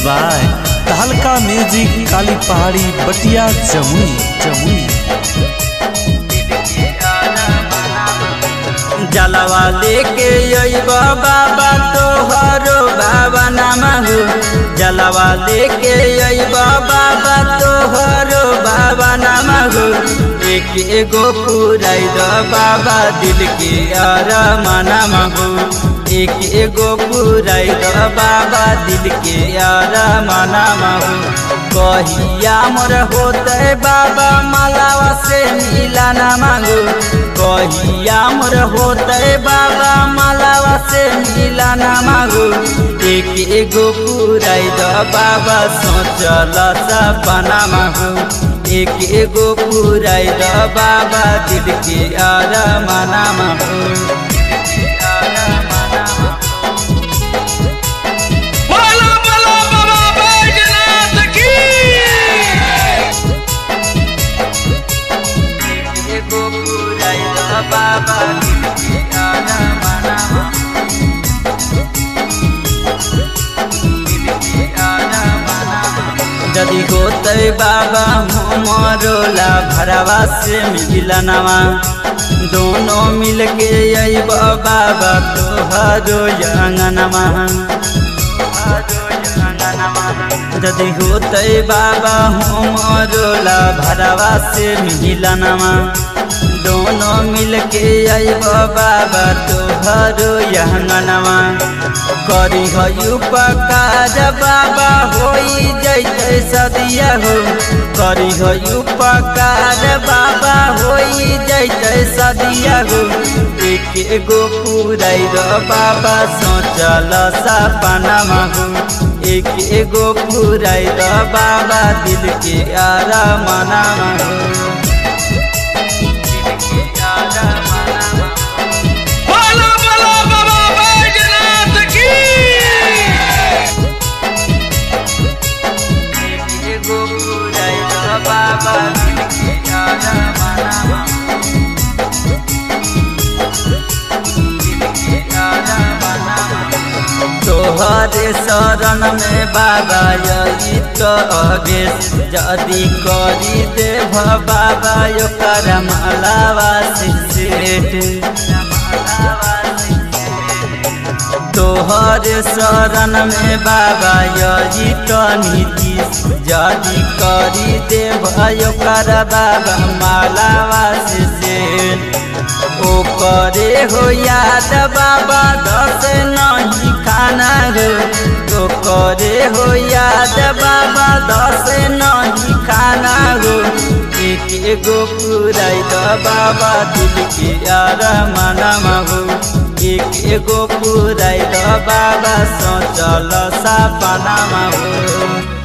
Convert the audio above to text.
By तहलका music काली पहाड़ी बटिया जमुई जमुई। जलवा लेके अइबा बाबा तोहरो बाबा नाम हो। जलवा लेके अइबा बाबा तोहरो बाबा नाम हो। एक एगो पुराई द बाबा दिल के अरमानम हो। एक एगो पुराई द बाबा दिल के अरमानम हो। कहिया मोर होते बाबा मालावा से मिला ना मांगो। कहिया मोर होते बाबा मालावा से मिला ना मांगो। एक एगो पुराई द बाबा सोचल सपना मांगो। एक एगो पुराई द बाबा दिल के अरमानम हो। बाबा यदि होते बाबा हमरोला भरावा से मिलनवा। दोनों मिलके अइब बाबा तोहरो अंगनवा। यदि होते बाबा हमरोला भरावा से मिलनवा। दोनों मिलके अइब बाबा तोहरो अंगनवा। करी हो उपकार बाबा होई जैते सदिया हो। करी हो उपकार बाबा होई जैते सदिया हो। एक एगो पुराई द बाबा सोचल सपना हो। एक एगो पुराई द बाबा दिल के अरमानम हो। तोहरे शरण में बाबा यही तो अगेश। जदि करी देव बाबा ओकर मालावा से सेठ। तोहरे शरण में बाबा यही तो नीतीश। जदि करी देव ओकर बाबा मालावा से सेठ। ओ करे हो याद बाबा दस नहीं खाना हो। तो करे हो याद बाबा दस नहीं खाना हो। एक एगो पुराई द बाबा दिल के अरमानम हो। एक एगो पुराई द बाबा सोचल सपना हो।